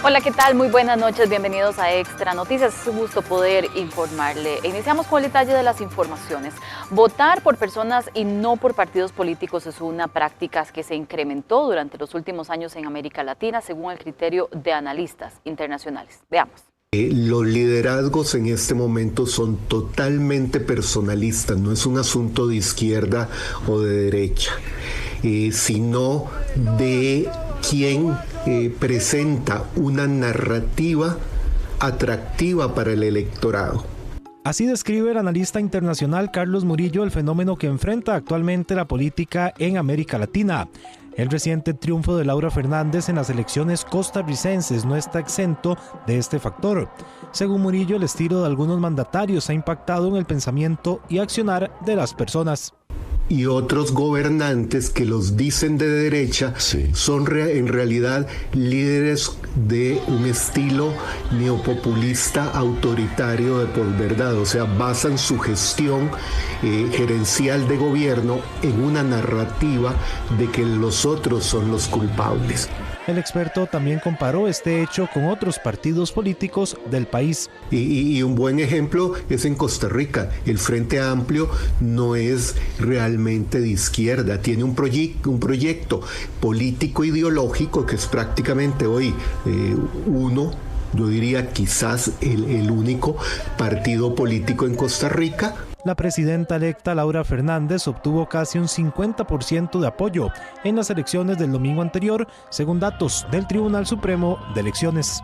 Hola, ¿qué tal? Muy buenas noches, bienvenidos a Extra Noticias. Es un gusto poder informarle. Iniciamos con el detalle de las informaciones. Votar por personas y no por partidos políticos es una práctica que se incrementó durante los últimos años en América Latina, según el criterio de analistas internacionales. Veamos. Los liderazgos en este momento son totalmente personalistas, no es un asunto de izquierda o de derecha, sino de quien presenta una narrativa atractiva para el electorado. Así describe el analista internacional Carlos Murillo el fenómeno que enfrenta actualmente la política en América Latina. El reciente triunfo de Laura Fernández en las elecciones costarricenses no está exento de este factor. Según Murillo, el estilo de algunos mandatarios ha impactado en el pensamiento y accionar de las personas. Y otros gobernantes que los dicen de derecha son en realidad líderes de un estilo neopopulista autoritario de posverdad, o sea, basan su gestión gerencial de gobierno en una narrativa de que los otros son los culpables. El experto también comparó este hecho con otros partidos políticos del país. Y un buen ejemplo es en Costa Rica. El Frente Amplio no es realmente de izquierda, tiene un proyecto político ideológico que es prácticamente hoy yo diría quizás el único partido político en Costa Rica. La presidenta electa Laura Fernández obtuvo casi un 50% de apoyo en las elecciones del domingo anterior, según datos del Tribunal Supremo de Elecciones.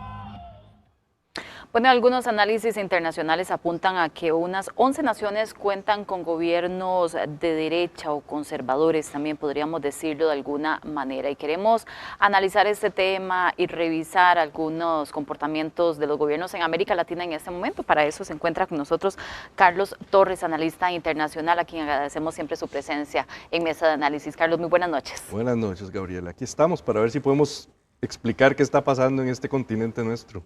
Bueno, algunos análisis internacionales apuntan a que unas 11 naciones cuentan con gobiernos de derecha o conservadores, también podríamos decirlo de alguna manera. Y queremos analizar este tema y revisar algunos comportamientos de los gobiernos en América Latina en este momento. Para eso se encuentra con nosotros Carlos Torres, analista internacional, a quien agradecemos siempre su presencia en Mesa de Análisis. Carlos, muy buenas noches. Buenas noches, Gabriela. Aquí estamos para ver si podemos explicar qué está pasando en este continente nuestro.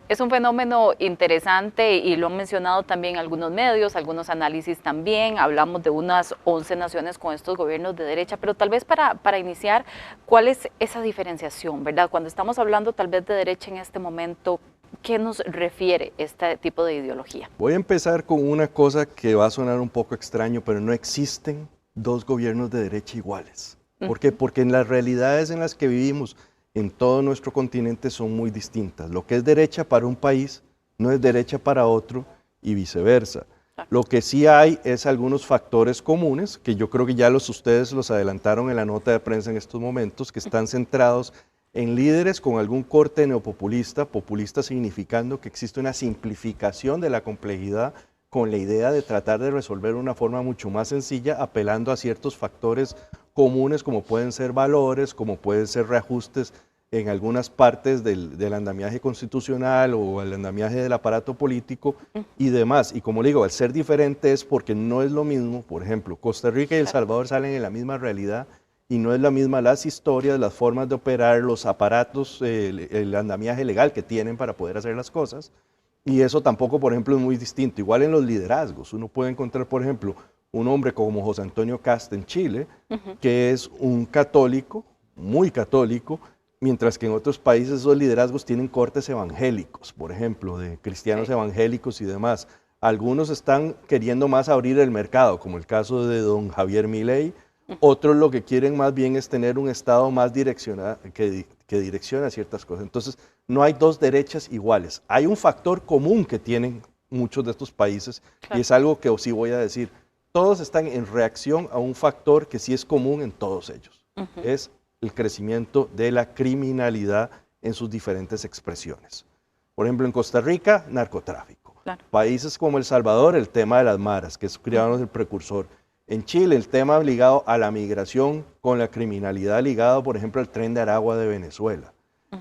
Es un fenómeno interesante y lo han mencionado también algunos medios, algunos análisis también. Hablamos de unas 11 naciones con estos gobiernos de derecha, pero tal vez para iniciar, ¿cuál es esa diferenciación, verdad? Cuando estamos hablando tal vez de derecha en este momento, ¿qué nos refiere este tipo de ideología? Voy a empezar con una cosa que va a sonar un poco extraño, pero no existen dos gobiernos de derecha iguales. ¿Por qué? Porque en las realidades en las que vivimos en todo nuestro continente son muy distintas. Lo que es derecha para un país no es derecha para otro y viceversa. Lo que sí hay es algunos factores comunes que yo creo que ya ustedes los adelantaron en la nota de prensa en estos momentos, que están centrados en líderes con algún corte neopopulista, populista significando que existe una simplificación de la complejidad con la idea de tratar de resolver de una forma mucho más sencilla, apelando a ciertos factores comunes como pueden ser valores, como pueden ser reajustes en algunas partes del andamiaje constitucional o el andamiaje del aparato político y demás. Y como le digo, al ser diferente es porque no es lo mismo, por ejemplo, Costa Rica y El Salvador salen en la misma realidad y no es la misma las historias, las formas de operar, los aparatos, el andamiaje legal que tienen para poder hacer las cosas. Y eso tampoco, por ejemplo, es muy distinto. Igual en los liderazgos, uno puede encontrar, por ejemplo, un hombre como José Antonio Cast en Chile, que es un católico, muy católico, mientras que en otros países esos liderazgos tienen cortes evangélicos, por ejemplo, de cristianos evangélicos y demás. Algunos están queriendo más abrir el mercado, como el caso de don Javier Milei. Otros lo que quieren más bien es tener un Estado más que direcciona ciertas cosas. Entonces, no hay dos derechas iguales. Hay un factor común que tienen muchos de estos países, y es algo que sí voy a decir. Todos están en reacción a un factor que sí es común en todos ellos. Es el crecimiento de la criminalidad en sus diferentes expresiones. Por ejemplo, en Costa Rica, narcotráfico. Países como El Salvador, el tema de las maras, que es el precursor. En Chile, el tema ligado a la migración con la criminalidad ligado, por ejemplo, al Tren de Aragua de Venezuela.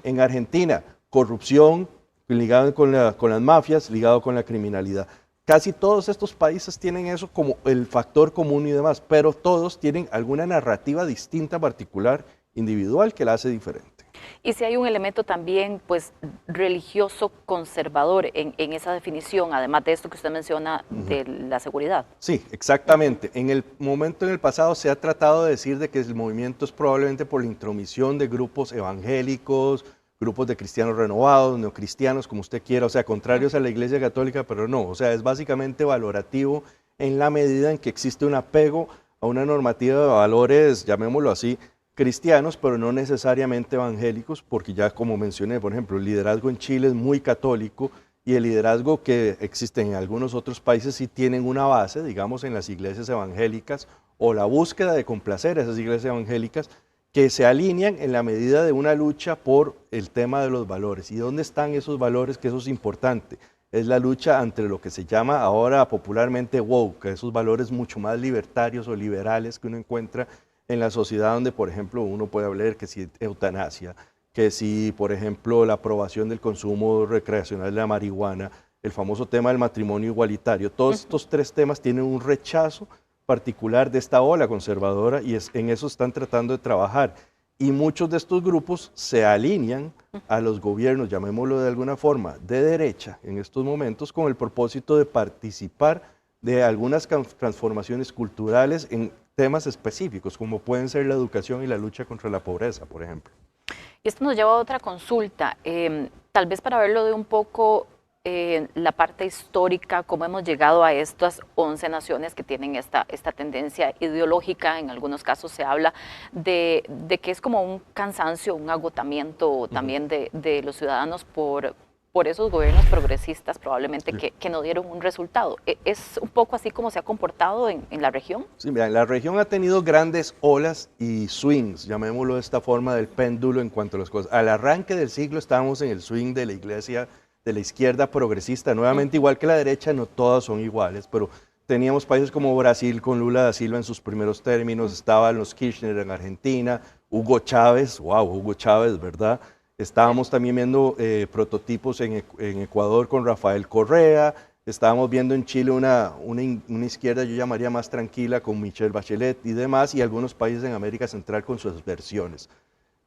En Argentina, corrupción ligado con las mafias, ligado con la criminalidad. Casi todos estos países tienen eso como el factor común y demás, pero todos tienen alguna narrativa distinta, particular, individual, que la hace diferente. Y si hay un elemento también, pues, religioso conservador en esa definición, además de esto que usted menciona de la seguridad. Sí, exactamente. En el momento en el pasado se ha tratado de decir de que el movimiento es probablemente por la intromisión de grupos evangélicos, grupos de cristianos renovados, neocristianos, como usted quiera, o sea, contrarios a la Iglesia Católica, pero no, o sea, es básicamente valorativo en la medida en que existe un apego a una normativa de valores, llamémoslo así, cristianos, pero no necesariamente evangélicos, porque ya como mencioné, por ejemplo, el liderazgo en Chile es muy católico y el liderazgo que existe en algunos otros países sí tienen una base, digamos, en las iglesias evangélicas o la búsqueda de complacer a esas iglesias evangélicas que se alinean en la medida de una lucha por el tema de los valores. ¿Y dónde están esos valores? Que eso es importante. Es la lucha entre lo que se llama ahora popularmente woke, esos valores mucho más libertarios o liberales que uno encuentra en la sociedad donde, por ejemplo, uno puede hablar que si eutanasia, que si, por ejemplo, la aprobación del consumo recreacional de la marihuana, el famoso tema del matrimonio igualitario. Todos estos tres temas tienen un rechazo particular de esta ola conservadora y en eso están tratando de trabajar. Y muchos de estos grupos se alinean a los gobiernos, llamémoslo de alguna forma, de derecha en estos momentos con el propósito de participar de algunas transformaciones culturales en temas específicos, como pueden ser la educación y la lucha contra la pobreza, por ejemplo. Y esto nos lleva a otra consulta, tal vez para verlo de un poco la parte histórica, cómo hemos llegado a estas 11 naciones que tienen esta tendencia ideológica. En algunos casos se habla de que es como un cansancio, un agotamiento también de los ciudadanos por esos gobiernos progresistas probablemente que no dieron un resultado. ¿Es un poco así como se ha comportado en la región? Sí, mira, la región ha tenido grandes olas y swings, llamémoslo de esta forma, del péndulo en cuanto a las cosas. Al arranque del siglo estábamos en el swing de la iglesia, de la izquierda progresista, nuevamente igual que la derecha, no todas son iguales, pero teníamos países como Brasil con Lula da Silva en sus primeros términos, estaban los Kirchner en Argentina, Hugo Chávez, wow, Hugo Chávez, ¿verdad? Estábamos también viendo prototipos en Ecuador con Rafael Correa, estábamos viendo en Chile una izquierda, yo llamaría más tranquila, con Michelle Bachelet y demás, y algunos países en América Central con sus versiones.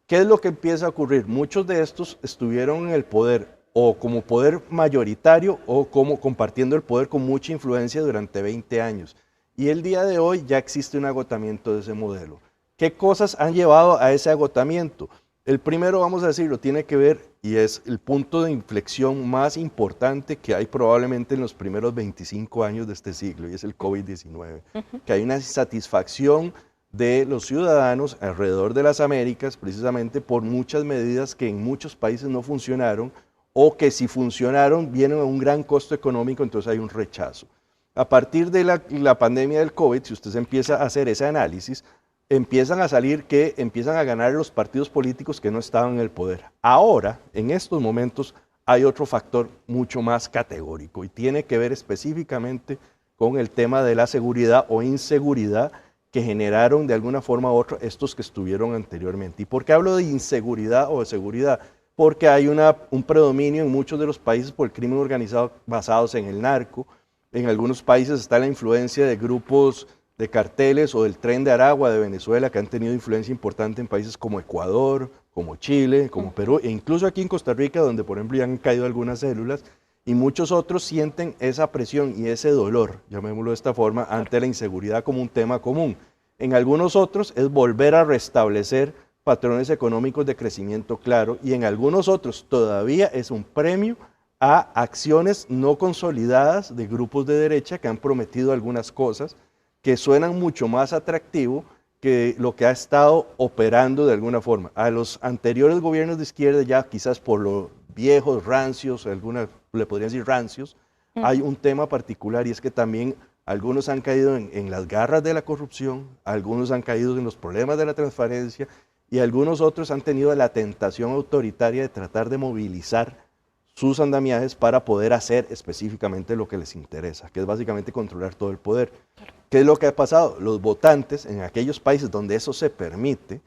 ¿Qué es lo que empieza a ocurrir? Muchos de estos estuvieron en el poder o como poder mayoritario o como compartiendo el poder con mucha influencia durante 20 años. Y el día de hoy ya existe un agotamiento de ese modelo. ¿Qué cosas han llevado a ese agotamiento? El primero, vamos a decirlo, tiene que ver, y es el punto de inflexión más importante que hay probablemente en los primeros 25 años de este siglo, y es el COVID-19, que hay una insatisfacción de los ciudadanos alrededor de las Américas, precisamente por muchas medidas que en muchos países no funcionaron, o que si funcionaron vienen a un gran costo económico, entonces hay un rechazo. A partir de la pandemia del COVID, si usted empieza a hacer ese análisis, empiezan a salir que empiezan a ganar los partidos políticos que no estaban en el poder. Ahora, en estos momentos, hay otro factor mucho más categórico y tiene que ver específicamente con el tema de la seguridad o inseguridad que generaron de alguna forma u otra estos que estuvieron anteriormente. ¿Y por qué hablo de inseguridad o de seguridad? Porque hay un predominio en muchos de los países por el crimen organizado basados en el narco. En algunos países está la influencia de grupos de carteles o del Tren de Aragua de Venezuela, que han tenido influencia importante en países como Ecuador, como Chile, como Perú, e incluso aquí en Costa Rica, donde por ejemplo ya han caído algunas células, y muchos otros sienten esa presión y ese dolor, llamémoslo de esta forma, ante la inseguridad como un tema común. En algunos otros es volver a restablecer patrones económicos de crecimiento claro, y en algunos otros todavía es un premio a acciones no consolidadas de grupos de derecha que han prometido algunas cosas que suenan mucho más atractivo que lo que ha estado operando de alguna forma. A los anteriores gobiernos de izquierda, ya quizás por los viejos, rancios, algunas le podrían decir rancios, hay un tema particular, y es que también algunos han caído en las garras de la corrupción, algunos han caído en los problemas de la transparencia, y algunos otros han tenido la tentación autoritaria de tratar de movilizar sus andamiajes para poder hacer específicamente lo que les interesa, que es básicamente controlar todo el poder. ¿Qué es lo que ha pasado? Los votantes en aquellos países donde eso se permite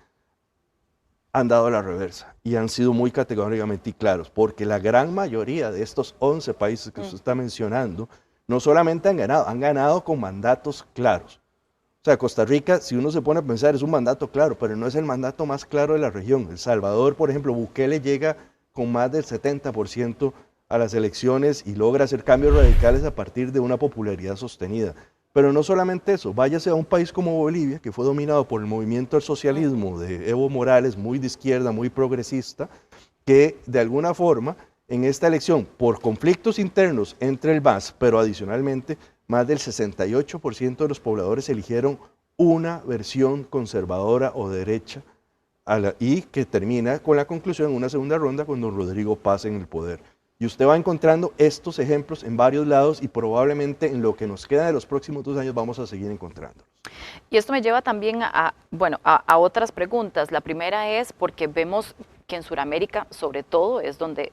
han dado la reversa y han sido muy categóricamente claros, porque la gran mayoría de estos 11 países que usted está mencionando no solamente han ganado con mandatos claros. O sea, Costa Rica, si uno se pone a pensar, es un mandato claro, pero no es el mandato más claro de la región. El Salvador, por ejemplo, Bukele llega con más del 70% a las elecciones y logra hacer cambios radicales a partir de una popularidad sostenida. Pero no solamente eso, váyase a un país como Bolivia, que fue dominado por el movimiento del socialismo de Evo Morales, muy de izquierda, muy progresista, que de alguna forma en esta elección, por conflictos internos entre el MAS, pero adicionalmente más del 68% de los pobladores eligieron una versión conservadora o derecha y que termina con la conclusión en una segunda ronda con don Rodrigo Paz en el poder. Y usted va encontrando estos ejemplos en varios lados y probablemente en lo que nos queda de los próximos 2 años vamos a seguir encontrándolos. Y esto me lleva también a otras preguntas. La primera es porque vemos que en Sudamérica, sobre todo, es donde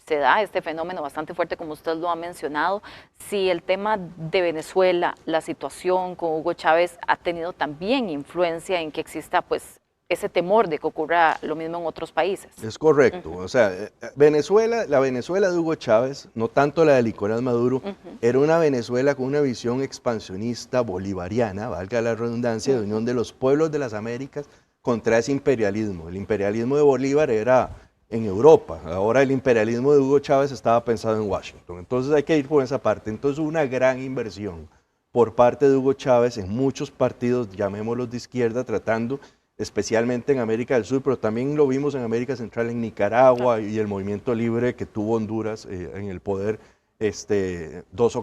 se da este fenómeno bastante fuerte, como usted lo ha mencionado. Si el tema de Venezuela, la situación con Hugo Chávez ha tenido también influencia en que exista, pues, ese temor de que ocurra lo mismo en otros países. Es correcto. O sea, la Venezuela de Hugo Chávez, no tanto la de Nicolás Maduro, era una Venezuela con una visión expansionista bolivariana, valga la redundancia, de unión de los pueblos de las Américas contra ese imperialismo. El imperialismo de Bolívar era en Europa, ahora el imperialismo de Hugo Chávez estaba pensado en Washington. Entonces hay que ir por esa parte. Entonces hubo una gran inversión por parte de Hugo Chávez en muchos partidos, llamémoslos de izquierda, tratando especialmente en América del Sur, pero también lo vimos en América Central, en Nicaragua y el movimiento libre que tuvo Honduras en el poder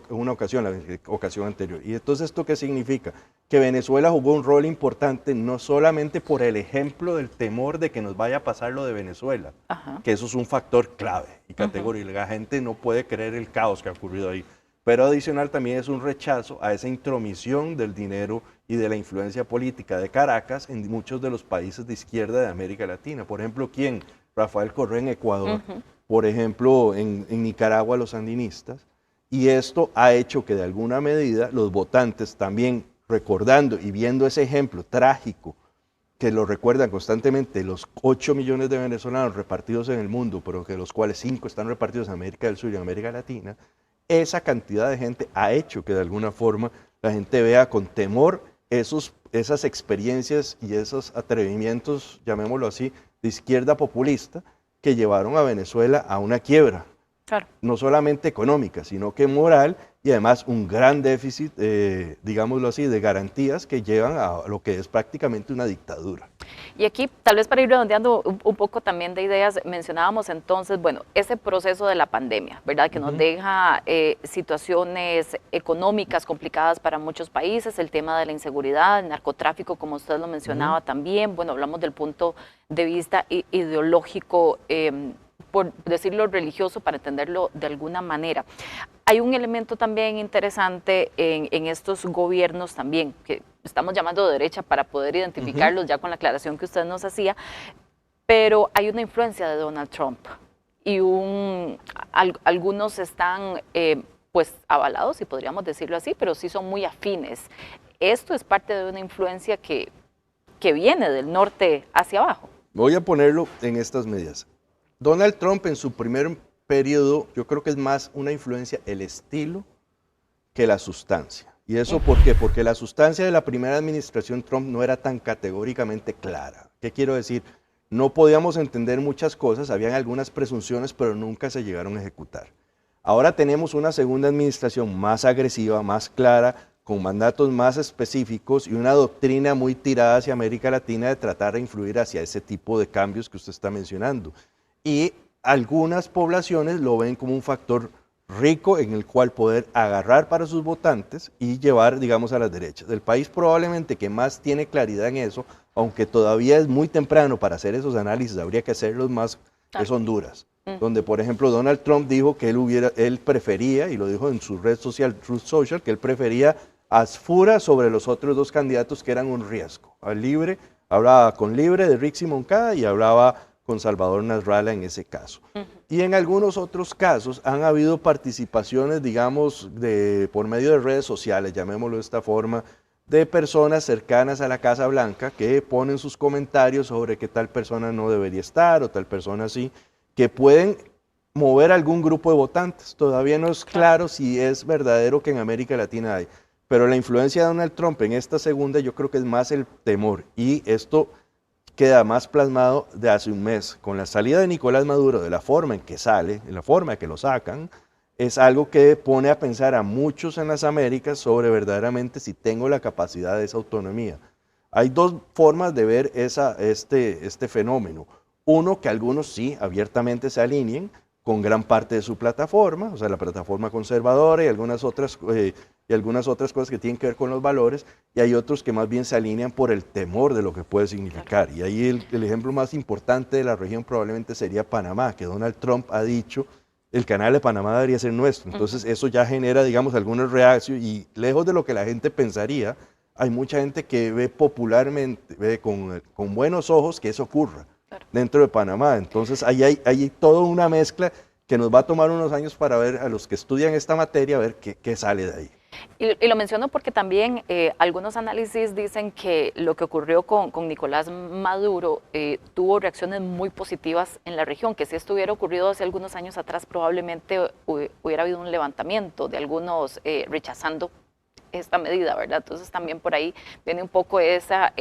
una ocasión, la ocasión anterior. Y entonces, ¿esto qué significa? Que Venezuela jugó un rol importante no solamente por el ejemplo del temor de que nos vaya a pasar lo de Venezuela, que eso es un factor clave y categórico, la gente no puede creer el caos que ha ocurrido ahí, pero adicional también es un rechazo a esa intromisión del dinero y de la influencia política de Caracas en muchos de los países de izquierda de América Latina. Por ejemplo, ¿quién? Rafael Correa en Ecuador, por ejemplo, en Nicaragua los sandinistas, y esto ha hecho que de alguna medida los votantes también recordando y viendo ese ejemplo trágico que lo recuerdan constantemente, los 8 millones de venezolanos repartidos en el mundo, pero que de los cuales 5 están repartidos en América del Sur y en América Latina, esa cantidad de gente ha hecho que de alguna forma la gente vea con temor esas experiencias y esos atrevimientos, llamémoslo así, de izquierda populista que llevaron a Venezuela a una quiebra. Claro. No solamente económica, sino que moral y además un gran déficit, digámoslo así, de garantías que llevan a lo que es prácticamente una dictadura. Y aquí, tal vez para ir redondeando un poco también de ideas, mencionábamos entonces, bueno, ese proceso de la pandemia, ¿verdad? Que nos deja situaciones económicas complicadas para muchos países, el tema de la inseguridad, el narcotráfico, como usted lo mencionaba también, bueno, hablamos del punto de vista ideológico, por decirlo religioso, para entenderlo de alguna manera. Hay un elemento también interesante en estos gobiernos también, que estamos llamando de derecha para poder identificarlos ya con la aclaración que usted nos hacía, pero hay una influencia de Donald Trump y algunos están pues avalados, si podríamos decirlo así, pero sí son muy afines. Esto es parte de una influencia que viene del norte hacia abajo. Voy a ponerlo en estas medidas. Donald Trump en su primer periodo, yo creo que es más una influencia el estilo que la sustancia. ¿Y eso por qué? Porque la sustancia de la primera administración Trump no era tan categóricamente clara. ¿Qué quiero decir? No podíamos entender muchas cosas, habían algunas presunciones, pero nunca se llegaron a ejecutar. Ahora tenemos una segunda administración más agresiva, más clara, con mandatos más específicos y una doctrina muy tirada hacia América Latina de tratar de influir hacia ese tipo de cambios que usted está mencionando. Y algunas poblaciones lo ven como un factor rico en el cual poder agarrar para sus votantes y llevar, digamos, a las derechas. El país probablemente que más tiene claridad en eso, aunque todavía es muy temprano para hacer esos análisis, habría que hacerlos más, es Honduras, donde, por ejemplo, Donald Trump dijo que él prefería, y lo dijo en su red social, Truth Social, que él prefería a Asfura sobre los otros 2 candidatos que eran un riesgo. Hablaba con Libre de Rixi Moncada y hablaba con Salvador Nasralla en ese caso. Y en algunos otros casos han habido participaciones, digamos, por medio de redes sociales, llamémoslo de esta forma, de personas cercanas a la Casa Blanca que ponen sus comentarios sobre que tal persona no debería estar o tal persona sí, que pueden mover algún grupo de votantes. Todavía no es claro si es verdadero que en América Latina hay, pero la influencia de Donald Trump en esta segunda yo creo que es más el temor, y esto queda más plasmado de hace un mes. Con la salida de Nicolás Maduro, de la forma en que sale, de la forma en que lo sacan, es algo que pone a pensar a muchos en las Américas sobre verdaderamente si tengo la capacidad de esa autonomía. Hay 2 formas de ver este fenómeno. Uno, que algunos sí abiertamente se alineen con gran parte de su plataforma, o sea, la plataforma conservadora y algunas otras cosas que tienen que ver con los valores, y hay otros que más bien se alinean por el temor de lo que puede significar. Y ahí el ejemplo más importante de la región probablemente sería Panamá, que Donald Trump ha dicho, el canal de Panamá debería ser nuestro. Entonces eso ya genera, digamos, algunos reacciones, y lejos de lo que la gente pensaría, hay mucha gente que ve popularmente, ve con buenos ojos que eso ocurra dentro de Panamá. Entonces ahí hay toda una mezcla que nos va a tomar unos años para ver, a los que estudian esta materia, a ver qué sale de ahí. Y lo menciono porque también algunos análisis dicen que lo que ocurrió con Nicolás Maduro tuvo reacciones muy positivas en la región, que si esto hubiera ocurrido hace algunos años atrás probablemente hubiera habido un levantamiento de algunos rechazando esta medida, ¿verdad? Entonces también por ahí viene un poco esa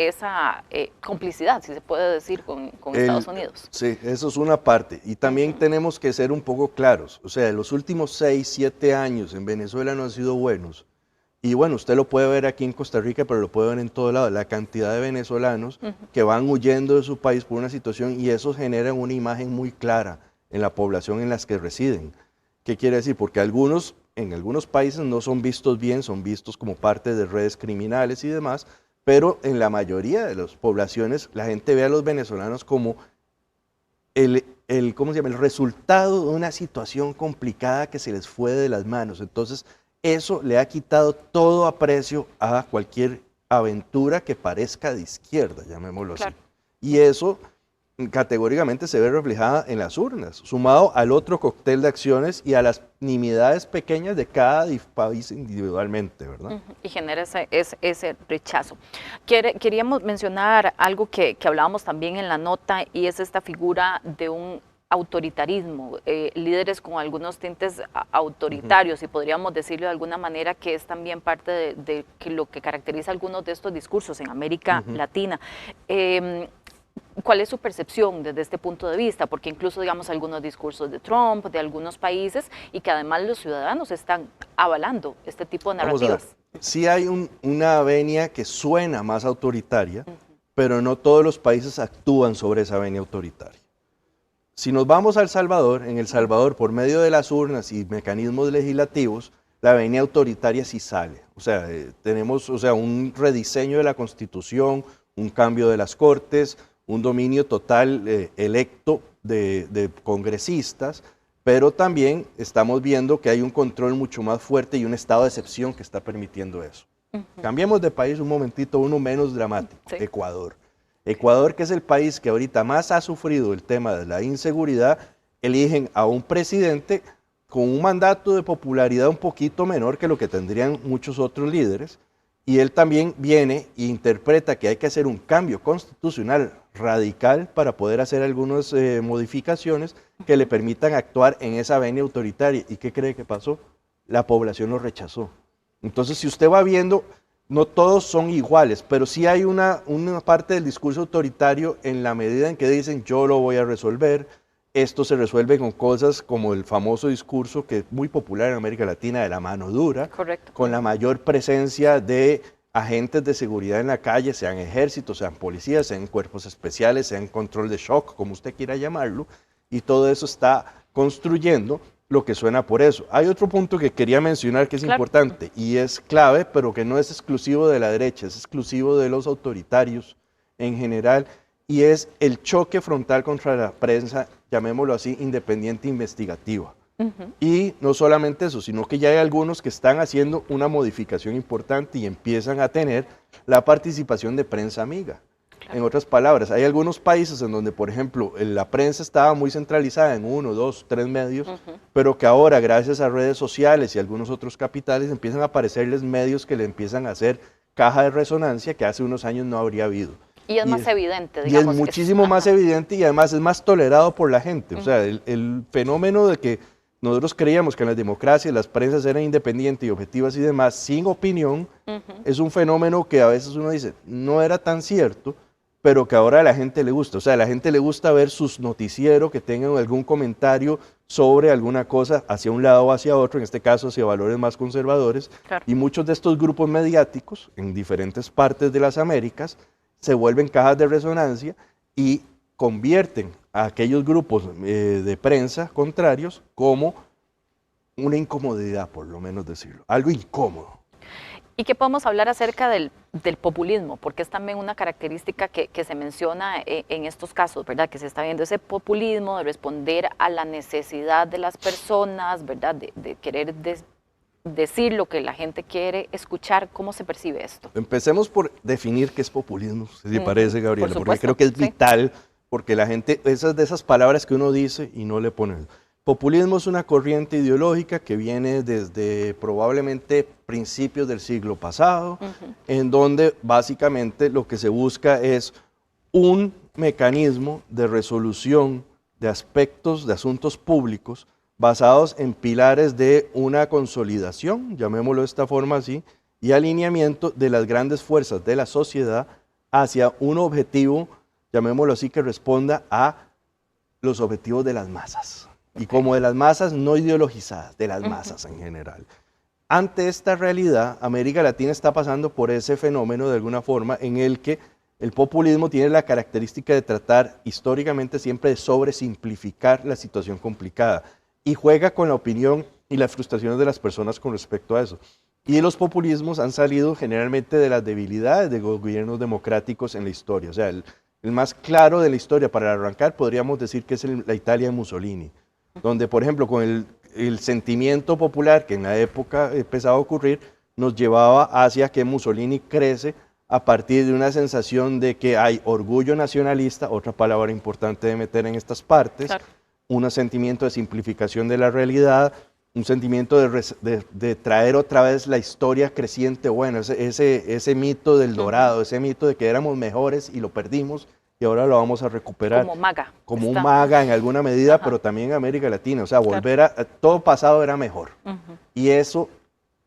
complicidad, si se puede decir, con Estados Unidos. Sí, eso es una parte. Y también tenemos que ser un poco claros. O sea, los últimos 6, 7 años en Venezuela no han sido buenos. Y bueno, usted lo puede ver aquí en Costa Rica, pero lo puede ver en todo lado. La cantidad de venezolanos que van huyendo de su país por una situación, y eso genera una imagen muy clara en la población en las que residen. ¿Qué quiere decir? Porque en algunos países no son vistos bien, son vistos como parte de redes criminales y demás, pero en la mayoría de las poblaciones la gente ve a los venezolanos como ¿cómo se llama? El resultado de una situación complicada que se les fue de las manos. Entonces, eso le ha quitado todo aprecio a cualquier aventura que parezca de izquierda, llamémoslo así. Y eso categóricamente se ve reflejada en las urnas, sumado al otro cóctel de acciones y a las nimiedades pequeñas de cada país individualmente, ¿verdad? Y genera ese rechazo. Queríamos mencionar algo que hablábamos también en la nota, y es esta figura de un autoritarismo, líderes con algunos tintes autoritarios, y podríamos decirlo de alguna manera, que es también parte de lo que caracteriza algunos de estos discursos en América Latina. ¿Cuál es su percepción desde este punto de vista? Porque incluso, digamos, algunos discursos de Trump, de algunos países, y que además los ciudadanos están avalando este tipo de narrativas. Sí hay una venia que suena más autoritaria, pero no todos los países actúan sobre esa venia autoritaria. Si nos vamos a El Salvador, en El Salvador, por medio de las urnas y mecanismos legislativos, la venia autoritaria sí sale. O sea, tenemos un rediseño de la Constitución, un cambio de las Cortes, un dominio total electo de congresistas, pero también estamos viendo que hay un control mucho más fuerte y un estado de excepción que está permitiendo eso. Cambiemos de país un momentito, uno menos dramático, Ecuador. Ecuador, que es el país que ahorita más ha sufrido el tema de la inseguridad, eligen a un presidente con un mandato de popularidad un poquito menor que lo que tendrían muchos otros líderes, y él también viene e interpreta que hay que hacer un cambio constitucional radical para poder hacer algunas modificaciones que le permitan actuar en esa venia autoritaria. ¿Y qué cree que pasó? La población lo rechazó. Entonces, si usted va viendo, no todos son iguales, pero sí hay una parte del discurso autoritario en la medida en que dicen yo lo voy a resolver. Esto se resuelve con cosas como el famoso discurso que es muy popular en América Latina de la mano dura, con la mayor presencia de agentes de seguridad en la calle, sean ejércitos, sean policías, sean cuerpos especiales, sean control de shock, como usted quiera llamarlo, y todo eso está construyendo lo que suena por eso. Hay otro punto que quería mencionar que es importante y es clave, pero que no es exclusivo de la derecha, es exclusivo de los autoritarios en general, y es el choque frontal contra la prensa, llamémoslo así, independiente investigativa. Y no solamente eso, sino que ya hay algunos que están haciendo una modificación importante y empiezan a tener la participación de prensa amiga. En otras palabras, hay algunos países en donde, por ejemplo, la prensa estaba muy centralizada en 1, 2, 3 medios, pero que ahora, gracias a redes sociales y algunos otros capitales, empiezan a aparecerles medios que le empiezan a hacer caja de resonancia que hace unos años no habría habido. Y es más evidente, digamos. Y es muchísimo más evidente, y además es más tolerado por la gente. O sea, el fenómeno de que nosotros creíamos que en las democracias las prensas eran independientes y objetivas y demás, sin opinión, es un fenómeno que a veces uno dice, no era tan cierto, pero que ahora a la gente le gusta. O sea, a la gente le gusta ver sus noticieros que tengan algún comentario sobre alguna cosa hacia un lado o hacia otro, en este caso hacia valores más conservadores. Y muchos de estos grupos mediáticos en diferentes partes de las Américas se vuelven cajas de resonancia y convierten a aquellos grupos de prensa contrarios como una incomodidad, por lo menos decirlo, algo incómodo. ¿Y qué podemos hablar acerca del populismo? Porque es también una característica que se menciona en estos casos, ¿verdad? Que se está viendo ese populismo de responder a la necesidad de las personas, ¿verdad? De querer decir lo que la gente quiere escuchar. ¿Cómo se percibe esto? Empecemos por definir qué es populismo, si te parece, Gabriela, por porque creo que es vital, porque la gente, esas de esas palabras que uno dice y no le pone. Populismo es una corriente ideológica que viene desde probablemente principios del siglo pasado, en donde básicamente lo que se busca es un mecanismo de resolución de aspectos, de asuntos públicos, basados en pilares de una consolidación, llamémoslo de esta forma así, y alineamiento de las grandes fuerzas de la sociedad hacia un objetivo, llamémoslo así, que responda a los objetivos de las masas. Y como de las masas no ideologizadas, de las masas en general. Ante esta realidad, América Latina está pasando por ese fenómeno de alguna forma en el que el populismo tiene la característica de tratar históricamente siempre de sobresimplificar la situación complicada y juega con la opinión y las frustraciones de las personas con respecto a eso. Y los populismos han salido generalmente de las debilidades de los gobiernos democráticos en la historia. O sea, el más claro de la historia para arrancar podríamos decir que es la Italia de Mussolini, donde, por ejemplo, con el sentimiento popular que en la época empezaba a ocurrir, nos llevaba hacia que Mussolini crece a partir de una sensación de que hay orgullo nacionalista, otra palabra importante de meter en estas partes, claro, un sentimiento de simplificación de la realidad, un sentimiento de traer otra vez la historia creciente, bueno, ese mito del dorado, ese mito de que éramos mejores y lo perdimos, y ahora lo vamos a recuperar. Como maga. Como un maga en alguna medida, pero también en América Latina. O sea, volver a todo pasado era mejor. Y eso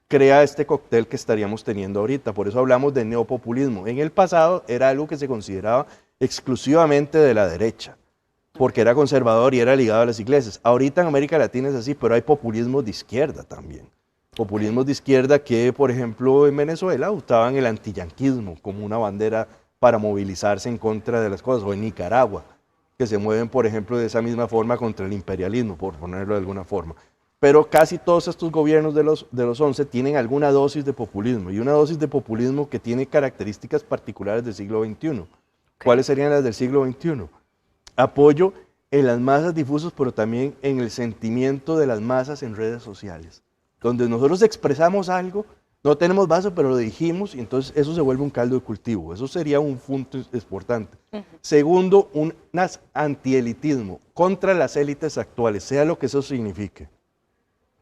crea este cóctel que estaríamos teniendo ahorita. Por eso hablamos de neopopulismo. En el pasado era algo que se consideraba exclusivamente de la derecha, porque era conservador y era ligado a las iglesias. Ahorita en América Latina es así, pero hay populismos de izquierda también. Populismos de izquierda que, por ejemplo, en Venezuela usaban el antiyanquismo como una bandera para movilizarse en contra de las cosas, o en Nicaragua, que se mueven, por ejemplo, de esa misma forma contra el imperialismo, por ponerlo de alguna forma. Pero casi todos estos gobiernos de los 11 tienen alguna dosis de populismo, y una dosis de populismo que tiene características particulares del siglo XXI. ¿Cuáles serían las del siglo XXI? Apoyo en las masas difusos, pero también en el sentimiento de las masas en redes sociales, donde nosotros expresamos algo, no tenemos vaso, pero lo dijimos, y entonces eso se vuelve un caldo de cultivo. Eso sería un punto importante. Segundo, un antielitismo contra las élites actuales, sea lo que eso signifique.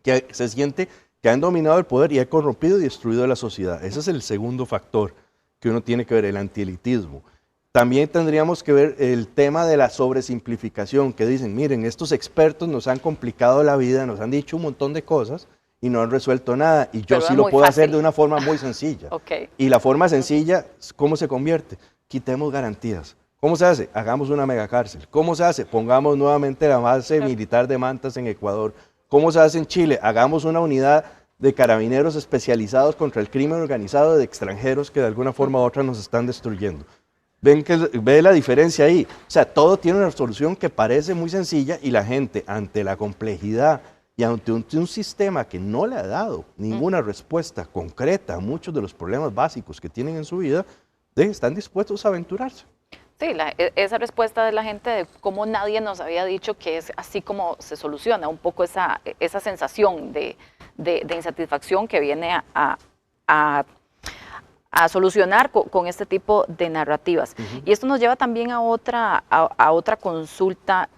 Que se siente que han dominado el poder y han corrompido y destruido la sociedad. Ese es el segundo factor que uno tiene que ver, el antielitismo. También tendríamos que ver el tema de la sobresimplificación, que dicen, miren, estos expertos nos han complicado la vida, nos han dicho un montón de cosas, y no han resuelto nada, y yo sí lo puedo hacer de una forma muy sencilla. Y la forma sencilla, ¿cómo se convierte? Quitemos garantías. ¿Cómo se hace? Hagamos una megacárcel. ¿Cómo se hace? Pongamos nuevamente la base militar de Mantas en Ecuador. ¿Cómo se hace en Chile? Hagamos una unidad de carabineros especializados contra el crimen organizado de extranjeros que de alguna forma u otra nos están destruyendo. Ve la diferencia ahí. O sea, todo tiene una solución que parece muy sencilla y la gente, ante la complejidad y ante un sistema que no le ha dado ninguna respuesta concreta a muchos de los problemas básicos que tienen en su vida, están dispuestos a aventurarse. Sí, esa respuesta de la gente de cómo nadie nos había dicho que es así como se soluciona, un poco esa sensación de insatisfacción que viene a solucionar con este tipo de narrativas. Y esto nos lleva también a otra consulta.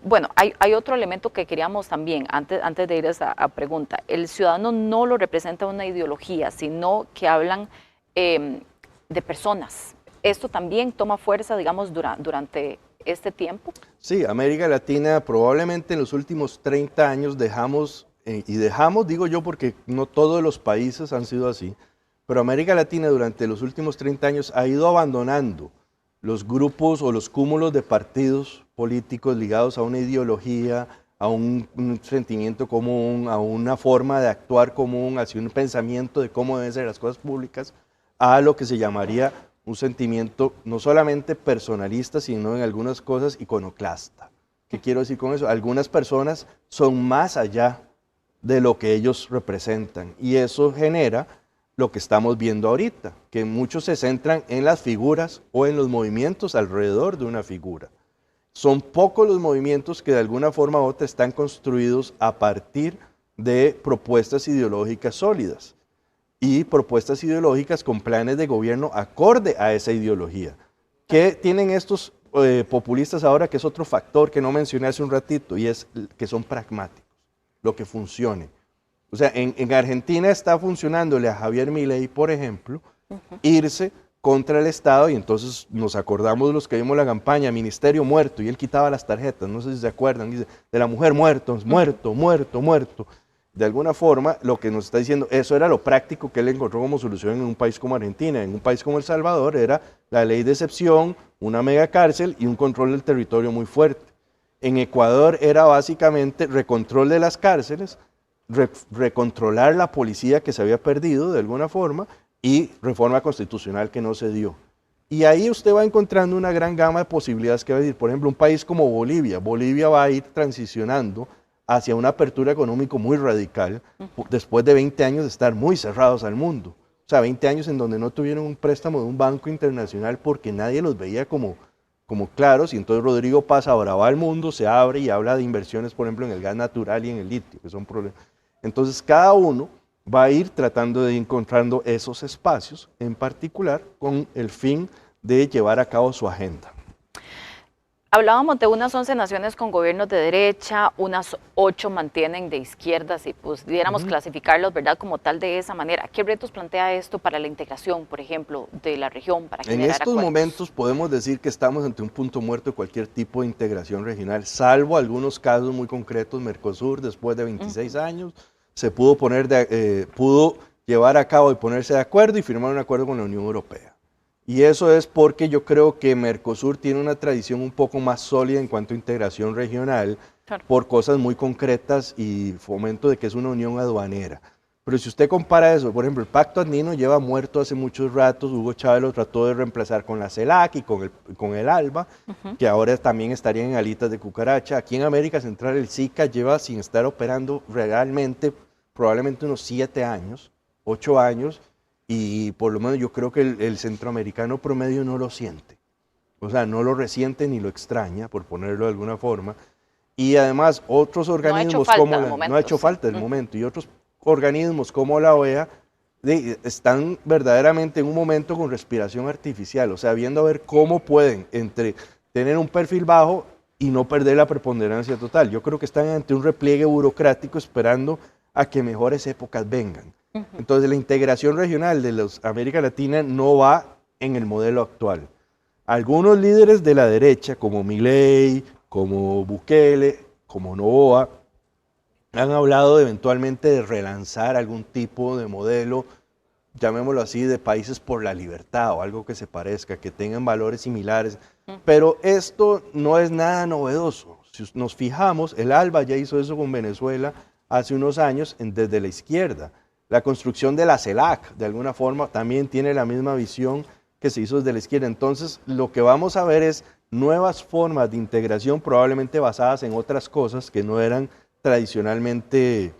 Bueno, hay otro elemento que queríamos también, antes de ir a esa pregunta. El ciudadano no lo representa una ideología, sino que hablan de personas. ¿Esto también toma fuerza, digamos, durante este tiempo? Sí, América Latina probablemente en los últimos 30 años dejamos, digo yo porque no todos los países han sido así, pero América Latina durante los últimos 30 años ha ido abandonando los grupos o los cúmulos de partidos políticos ligados a una ideología, a un sentimiento común, a una forma de actuar común, hacia un pensamiento de cómo deben ser las cosas públicas, a lo que se llamaría un sentimiento no solamente personalista, sino en algunas cosas iconoclasta. ¿Qué quiero decir con eso? Algunas personas son más allá de lo que ellos representan y eso genera lo que estamos viendo ahorita, que muchos se centran en las figuras o en los movimientos alrededor de una figura. Son pocos los movimientos que de alguna forma u otra están construidos a partir de propuestas ideológicas sólidas y propuestas ideológicas con planes de gobierno acorde a esa ideología. ¿Qué tienen estos populistas ahora? Que es otro factor que no mencioné hace un ratito, y es que son pragmáticos, lo que funcione. O sea, en Argentina está funcionándole a Javier Milei, por ejemplo, irse contra el Estado, y entonces nos acordamos los que vimos la campaña, Ministerio Muerto, y él quitaba las tarjetas, no sé si se acuerdan, dice, de la mujer muerto, muerto, muerto, muerto. De alguna forma, lo que nos está diciendo, eso era lo práctico que él encontró como solución en un país como Argentina. En un país como El Salvador era la ley de excepción, una mega cárcel y un control del territorio muy fuerte. En Ecuador era básicamente recontrol de las cárceles, recontrolar la policía que se había perdido de alguna forma y reforma constitucional que no se dio. Y ahí usted va encontrando una gran gama de posibilidades que va a decir, por ejemplo, un país como Bolivia. Bolivia va a ir transicionando hacia una apertura económica muy radical, después de 20 años de estar muy cerrados al mundo. O sea, 20 años en donde no tuvieron un préstamo de un banco internacional porque nadie los veía como claros, y entonces Rodrigo Paz ahora va al mundo, se abre y habla de inversiones, por ejemplo, en el gas natural y en el litio, que son problemas. Entonces, cada uno va a ir tratando de ir encontrando esos espacios, en particular con el fin de llevar a cabo su agenda. Hablábamos de unas 11 naciones con gobiernos de derecha, unas 8 mantienen de izquierda, si pudiéramos clasificarlos, ¿verdad?, como tal de esa manera. ¿Qué retos plantea esto para la integración, por ejemplo, de la región? Para generar en estos acuerdos? momentos podemos decir que estamos ante un punto muerto de cualquier tipo de integración regional, salvo algunos casos muy concretos. Mercosur, después de 26 años, se pudo pudo llevar a cabo y ponerse de acuerdo y firmar un acuerdo con la Unión Europea. Y eso es porque yo creo que Mercosur tiene una tradición un poco más sólida en cuanto a integración regional, claro, por cosas muy concretas y fomento de que es una unión aduanera. Pero si usted compara eso, por ejemplo, el Pacto Andino lleva muerto hace muchos ratos. Hugo Chávez lo trató de reemplazar con la CELAC y con el ALBA, que ahora también estarían en alitas de cucaracha. Aquí en América Central el SICA lleva sin estar operando realmente probablemente unos 7 años, 8 años, y por lo menos yo creo que el centroamericano promedio no lo siente. O sea, no lo resiente ni lo extraña, por ponerlo de alguna forma. Y además otros organismos no ha hecho falta el momento, y otros organismos como la OEA están verdaderamente en un momento con respiración artificial, o sea, viendo a ver cómo pueden entre tener un perfil bajo y no perder la preponderancia total. Yo creo que están ante un repliegue burocrático esperando a que mejores épocas vengan. Entonces la integración regional de los América Latina no va en el modelo actual. Algunos líderes de la derecha, como Milei, como Bukele, como Noboa, han hablado eventualmente de relanzar algún tipo de modelo, llamémoslo así, de países por la libertad o algo que se parezca, que tengan valores similares. Pero esto no es nada novedoso. Si nos fijamos, el ALBA ya hizo eso con Venezuela hace unos años desde la izquierda. La construcción de la CELAC, de alguna forma, también tiene la misma visión que se hizo desde la izquierda. Entonces, lo que vamos a ver es nuevas formas de integración, probablemente basadas en otras cosas que no eran tradicionalmente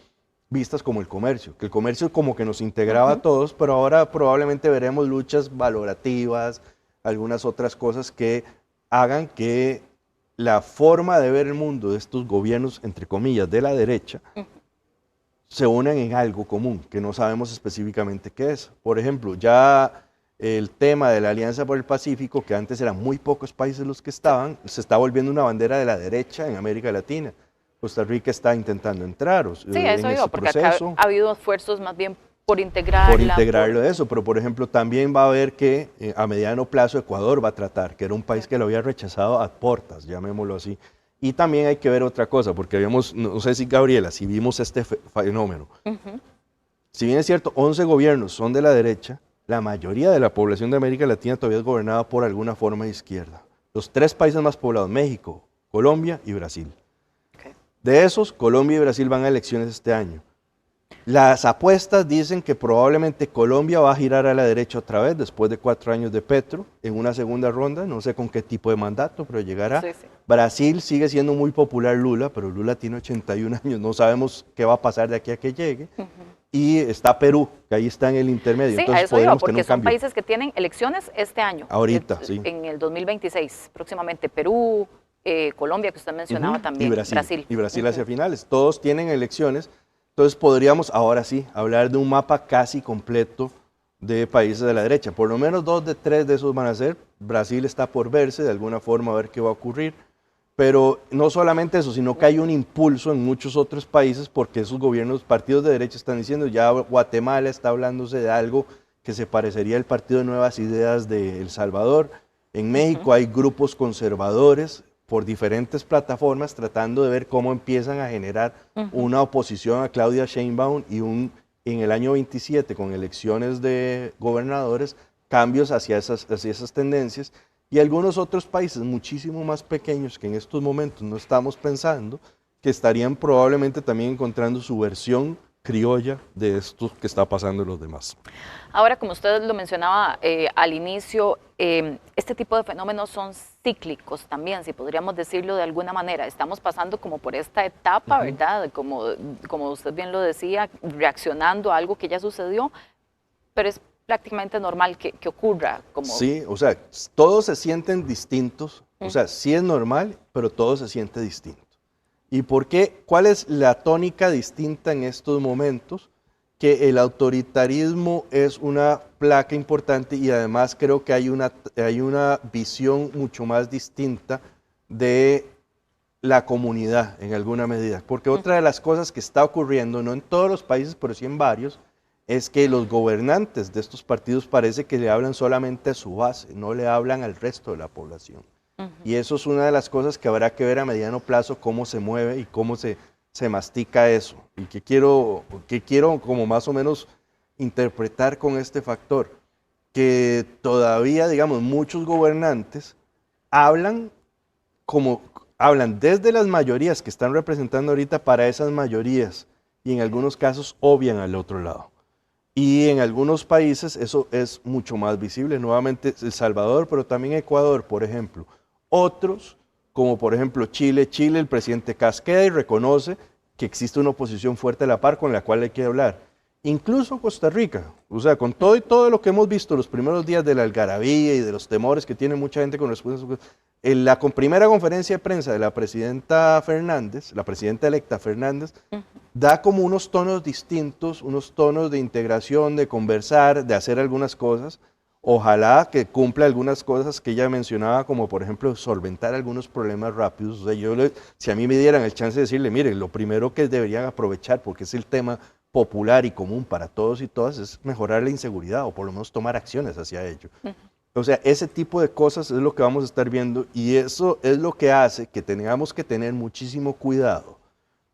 vistas, como el comercio, que el comercio como que nos integraba a todos, pero ahora probablemente veremos luchas valorativas, algunas otras cosas que hagan que la forma de ver el mundo de estos gobiernos, entre comillas, de la derecha, se unan en algo común, que no sabemos específicamente qué es. Por ejemplo, ya el tema de la Alianza por el Pacífico, que antes eran muy pocos países los que estaban, se está volviendo una bandera de la derecha en América Latina. Costa Rica está intentando entrar en eso digo, porque proceso. Acá ha habido esfuerzos más bien por integrarlo. Por integrarlo eso, pero por ejemplo también va a haber que a mediano plazo Ecuador va a tratar, que era un país que lo había rechazado a portas, llamémoslo así. Y también hay que ver otra cosa, porque habíamos, no sé si Gabriela, si vimos este fenómeno. Si bien es cierto, 11 gobiernos son de la derecha, la mayoría de la población de América Latina todavía es gobernada por alguna forma de izquierda. Los 3 países más poblados, México, Colombia y Brasil. De esos, Colombia y Brasil van a elecciones este año. Las apuestas dicen que probablemente Colombia va a girar a la derecha otra vez después de 4 años de Petro en una segunda ronda, no sé con qué tipo de mandato, pero llegará. Sí, sí. Brasil sigue siendo muy popular Lula, pero Lula tiene 81 años, no sabemos qué va a pasar de aquí a que llegue. Y está Perú, que ahí está en el intermedio. Sí, entonces a eso iba, podríamos porque tener un son cambio. países que tienen elecciones este año. Ahorita, sí. En el 2026, próximamente Perú, Colombia, que usted mencionaba también, Y Brasil hacia finales. Todos tienen elecciones. Entonces podríamos ahora sí hablar de un mapa casi completo de países de la derecha. Por lo menos 2 de 3 de esos van a ser. Brasil está por verse, de alguna forma a ver qué va a ocurrir. Pero no solamente eso, sino que hay un impulso en muchos otros países porque esos gobiernos, partidos de derecha están diciendo, ya Guatemala está hablándose de algo que se parecería al Partido de Nuevas Ideas de El Salvador. En México hay grupos conservadores por diferentes plataformas tratando de ver cómo empiezan a generar una oposición a Claudia Sheinbaum y en el año 27, con elecciones de gobernadores, cambios hacia esas tendencias. Y algunos otros países muchísimo más pequeños que en estos momentos no estamos pensando, que estarían probablemente también encontrando su versión criolla de esto que está pasando en los demás. Ahora, como usted lo mencionaba al inicio, este tipo de fenómenos son cíclicos también, si podríamos decirlo de alguna manera. Estamos pasando como por esta etapa, ¿verdad? Como usted bien lo decía, reaccionando a algo que ya sucedió, pero es prácticamente normal que ocurra. Sí, o sea, todos se sienten distintos, o sea, sí es normal, pero todo se siente distinto. ¿Y por qué? ¿Cuál es la tónica distinta en estos momentos? Que el autoritarismo es una placa importante y además creo que hay una visión mucho más distinta de la comunidad en alguna medida. Porque otra de las cosas que está ocurriendo, no en todos los países, pero sí en varios, es que los gobernantes de estos partidos parece que le hablan solamente a su base, no le hablan al resto de la población. Y eso es una de las cosas que habrá que ver a mediano plazo, cómo se mueve y cómo se mastica eso. Y que quiero como más o menos interpretar con este factor, que todavía, digamos, muchos gobernantes hablan desde las mayorías que están representando ahorita para esas mayorías y en algunos casos obvian al otro lado. Y en algunos países eso es mucho más visible, nuevamente El Salvador, pero también Ecuador, por ejemplo. Otros, como por ejemplo Chile, el presidente Casqueda y reconoce que existe una oposición fuerte a la par con la cual hay que hablar. Incluso Costa Rica, o sea, con todo y todo lo que hemos visto los primeros días de la algarabía y de los temores que tiene mucha gente con respecto a en la primera conferencia de prensa de la presidenta Fernández, la presidenta electa Fernández, da como unos tonos distintos, unos tonos de integración, de conversar, de hacer algunas cosas. Ojalá que cumpla algunas cosas que ella mencionaba, como por ejemplo solventar algunos problemas rápidos. O sea, si a mí me dieran el chance de decirle, mire, lo primero que deberían aprovechar, porque es el tema popular y común para todos y todas, es mejorar la inseguridad o por lo menos tomar acciones hacia ello. O sea, ese tipo de cosas es lo que vamos a estar viendo y eso es lo que hace que tengamos que tener muchísimo cuidado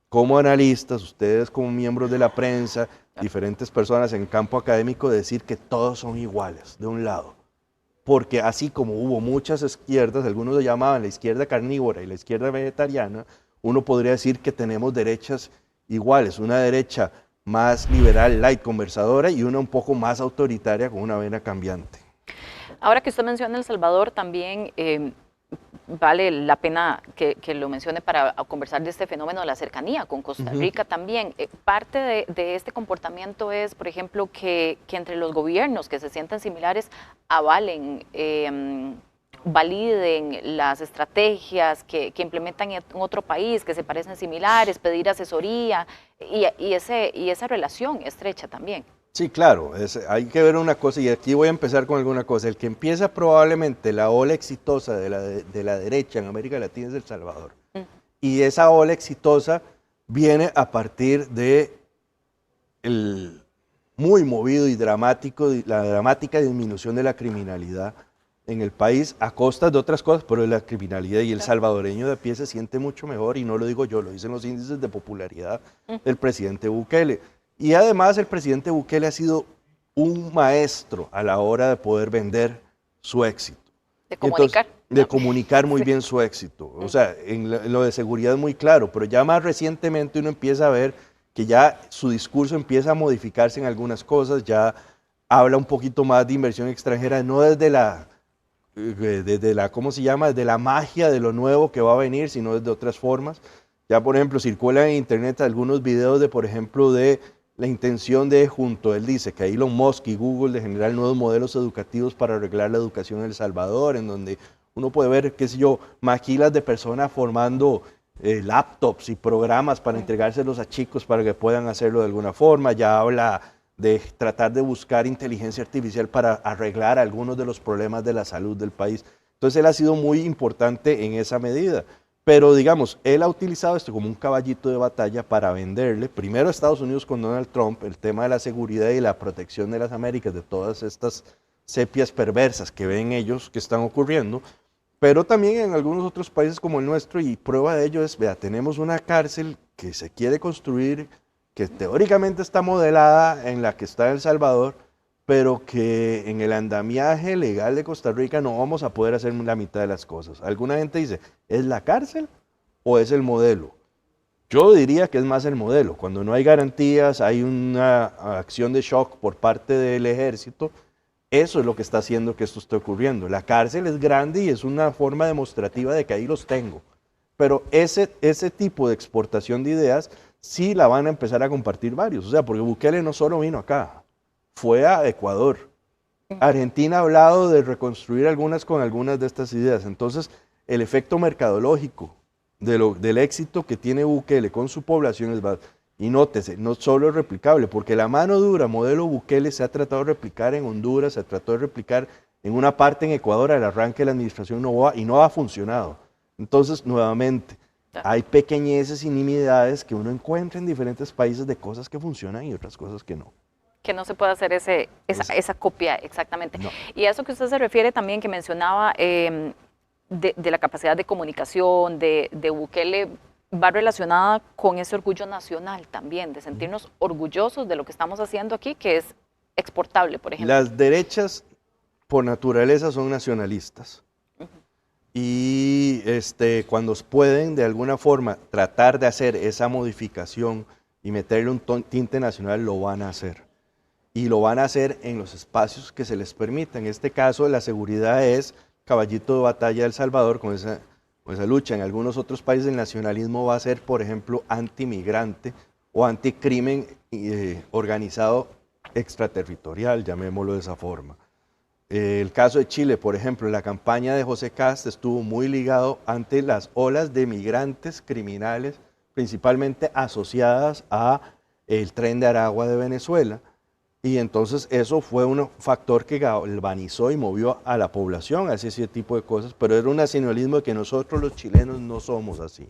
como analistas, ustedes como miembros de la prensa, diferentes personas en campo académico, de decir que todos son iguales, de un lado. Porque así como hubo muchas izquierdas, algunos lo llamaban la izquierda carnívora y la izquierda vegetariana, uno podría decir que tenemos derechas iguales, una derecha más liberal, light, conversadora y una un poco más autoritaria con una vena cambiante. Ahora que usted menciona El Salvador, también vale la pena que lo mencione para conversar de este fenómeno de la cercanía con Costa Rica también. Parte de este comportamiento es, por ejemplo, que entre los gobiernos que se sientan similares avalen, validen las estrategias que implementan en otro país, que se parecen similares, pedir asesoría y esa relación estrecha también. Sí, claro, hay que ver una cosa, y aquí voy a empezar con alguna cosa. El que empieza probablemente la ola exitosa de la derecha en América Latina es El Salvador. Y esa ola exitosa viene a partir de el muy movido y dramático, la dramática disminución de la criminalidad en el país, a costa de otras cosas, pero de la criminalidad, y el salvadoreño de a pie se siente mucho mejor, y no lo digo yo, lo dicen los índices de popularidad del presidente Bukele. Y además el presidente Bukele ha sido un maestro a la hora de poder vender su éxito. De comunicar. Entonces, de comunicar muy bien su éxito. O sea, en lo de seguridad es muy claro, pero ya más recientemente uno empieza a ver que ya su discurso empieza a modificarse en algunas cosas, ya habla un poquito más de inversión extranjera, no desde la, ¿cómo se llama? Desde la magia de lo nuevo que va a venir, sino desde otras formas. Ya, por ejemplo, circulan en internet algunos videos de, por ejemplo, de la intención de, él dice que Elon Musk y Google de generar nuevos modelos educativos para arreglar la educación en El Salvador, en donde uno puede ver, qué sé yo, maquilas de personas formando laptops y programas para entregárselos a chicos para que puedan hacerlo de alguna forma. Ya habla de tratar de buscar inteligencia artificial para arreglar algunos de los problemas de la salud del país. Entonces él ha sido muy importante en esa medida. Pero digamos, él ha utilizado esto como un caballito de batalla para venderle, primero a Estados Unidos con Donald Trump, el tema de la seguridad y la protección de las Américas, de todas estas cepias perversas que ven ellos que están ocurriendo, pero también en algunos otros países como el nuestro, y prueba de ello es, vea, tenemos una cárcel que se quiere construir, que teóricamente está modelada en la que está El Salvador, pero que en el andamiaje legal de Costa Rica no vamos a poder hacer la mitad de las cosas. Alguna gente dice, ¿es la cárcel o es el modelo? Yo diría que es más el modelo. Cuando no hay garantías, hay una acción de shock por parte del ejército, eso es lo que está haciendo que esto esté ocurriendo. La cárcel es grande y es una forma demostrativa de que ahí los tengo. Pero ese tipo de exportación de ideas sí la van a empezar a compartir varios. O sea, porque Bukele no solo vino acá, fue a Ecuador. Argentina ha hablado de reconstruir con algunas de estas ideas. Entonces, el efecto mercadológico del éxito que tiene Bukele con su población es bastante. Y nótese, no solo es replicable, porque la mano dura modelo Bukele se ha tratado de replicar en Honduras, se trató de replicar en una parte en Ecuador al arranque de la administración Noboa y no ha funcionado. Entonces, nuevamente, hay pequeñeces y nimiedades que uno encuentra en diferentes países de cosas que funcionan y otras cosas que no. Que no se puede hacer esa copia exactamente. No. Y a eso que usted se refiere también, que mencionaba, de la capacidad de comunicación de Bukele, va relacionada con ese orgullo nacional también, de sentirnos orgullosos de lo que estamos haciendo aquí, que es exportable, por ejemplo. Las derechas, por naturaleza, son nacionalistas. Y cuando pueden, de alguna forma, tratar de hacer esa modificación y meterle un tinte nacional, lo van a hacer. Y lo van a hacer en los espacios que se les permita. En este caso, la seguridad es caballito de batalla de El Salvador con esa lucha. En algunos otros países el nacionalismo va a ser, por ejemplo, antimigrante o anticrimen organizado extraterritorial, llamémoslo de esa forma. El caso de Chile, por ejemplo, la campaña de José Kast estuvo muy ligado ante las olas de migrantes criminales, principalmente asociadas a el Tren de Aragua de Venezuela. Y entonces eso fue un factor que galvanizó y movió a la población hacia ese tipo de cosas, pero era un nacionalismo de que nosotros los chilenos no somos así.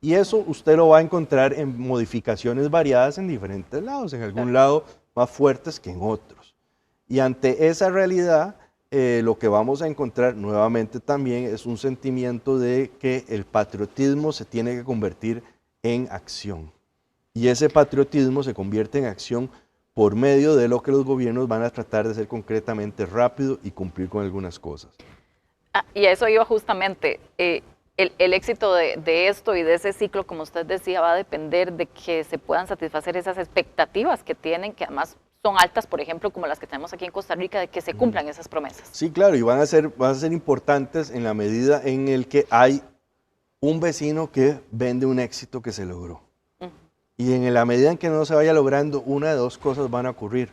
Y eso usted lo va a encontrar en modificaciones variadas en diferentes lados, en algún lado más fuertes que en otros. Y ante esa realidad, lo que vamos a encontrar nuevamente también es un sentimiento de que el patriotismo se tiene que convertir en acción. Y ese patriotismo se convierte en acción por medio de lo que los gobiernos van a tratar de hacer concretamente rápido y cumplir con algunas cosas. Y a eso iba justamente, el éxito de esto y de ese ciclo, como usted decía, va a depender de que se puedan satisfacer esas expectativas que tienen, que además son altas, por ejemplo, como las que tenemos aquí en Costa Rica, de que se cumplan esas promesas. Sí, claro, y van a ser importantes en la medida en el que hay un vecino que vende un éxito que se logró. Y en la medida en que no se vaya logrando, una de dos cosas van a ocurrir.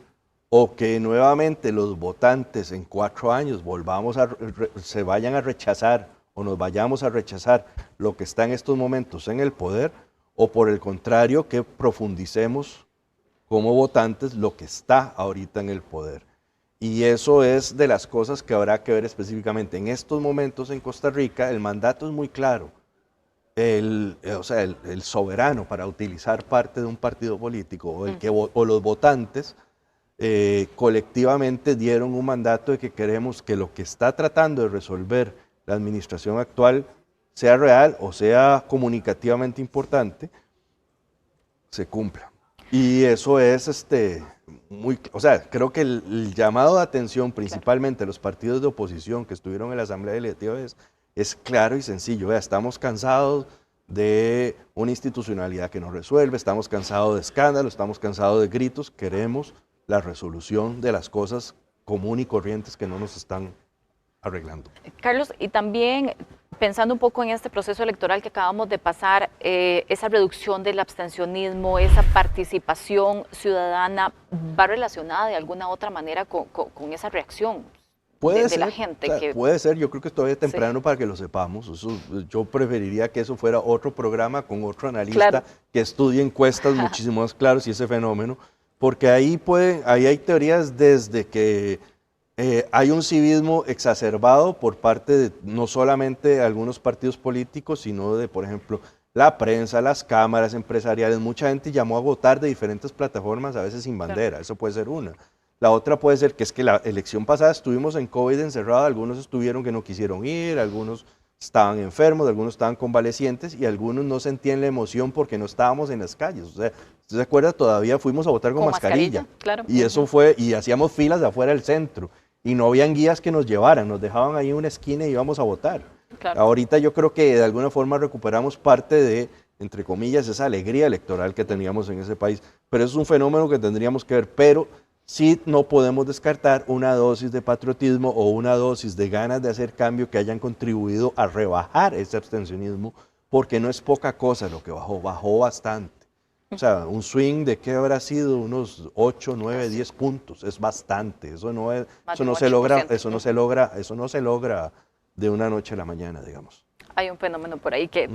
O que nuevamente los votantes en 4 años se vayan a rechazar o nos vayamos a rechazar lo que está en estos momentos en el poder, o por el contrario, que profundicemos como votantes lo que está ahorita en el poder. Y eso es de las cosas que habrá que ver específicamente. En estos momentos en Costa Rica el mandato es muy claro. El soberano, para utilizar parte de un partido político, o los votantes colectivamente dieron un mandato de que queremos que lo que está tratando de resolver la administración actual, sea real o sea comunicativamente importante, se cumpla. Y eso es creo que el llamado de atención principalmente de los partidos de oposición que estuvieron en la Asamblea Legislativa es claro y sencillo. Estamos cansados de una institucionalidad que no resuelve, estamos cansados de escándalos, estamos cansados de gritos, queremos la resolución de las cosas común y corrientes que no nos están arreglando. Carlos, y también pensando un poco en este proceso electoral que acabamos de pasar, esa reducción del abstencionismo, esa participación ciudadana, ¿va relacionada de alguna otra manera con esa reacción de la gente? O sea, puede ser, yo creo que es todavía temprano para que lo sepamos. Yo preferiría que eso fuera otro programa con otro analista que estudie encuestas muchísimo más claros y ese fenómeno, porque ahí hay teorías desde que hay un civismo exacerbado por parte de no solamente algunos partidos políticos, sino de, por ejemplo, la prensa, las cámaras empresariales. Mucha gente llamó a votar de diferentes plataformas, a veces sin bandera, eso puede ser una. La otra puede ser que es que la elección pasada estuvimos en COVID encerrados, algunos estuvieron que no quisieron ir, algunos estaban enfermos, algunos estaban convalecientes y algunos no sentían la emoción porque no estábamos en las calles. O sea, ¿usted se acuerda? Todavía fuimos a votar con mascarilla. Claro. Y eso fue, y hacíamos filas de afuera del centro. Y no habían guías que nos llevaran, nos dejaban ahí en una esquina y íbamos a votar. Claro. Ahorita yo creo que de alguna forma recuperamos parte de, entre comillas, esa alegría electoral que teníamos en ese país. Pero eso es un fenómeno que tendríamos que ver, pero sí no podemos descartar una dosis de patriotismo o una dosis de ganas de hacer cambio que hayan contribuido a rebajar ese abstencionismo, porque no es poca cosa lo que bajó bastante. O sea, un swing de ¿qué habrá sido? Unos 8, 9, 10 puntos, es bastante. Eso no se logra de una noche a la mañana, digamos. Hay un fenómeno por ahí que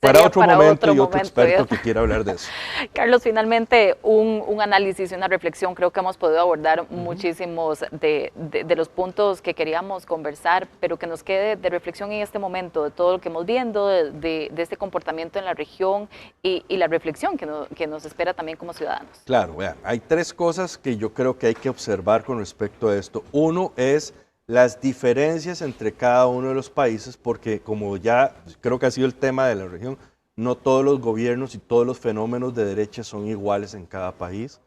para otro momento y otro experto que quiera hablar de eso. Carlos, finalmente un análisis y una reflexión. Creo que hemos podido abordar muchísimos de los puntos que queríamos conversar, pero que nos quede de reflexión en este momento, de todo lo que hemos viendo, de este comportamiento en la región y la reflexión que nos espera también como ciudadanos. Claro, vean, hay tres cosas que yo creo que hay que observar con respecto a esto. Uno es las diferencias entre cada uno de los países, porque como ya creo que ha sido el tema de la región, no todos los gobiernos y todos los fenómenos de derecha son iguales en cada país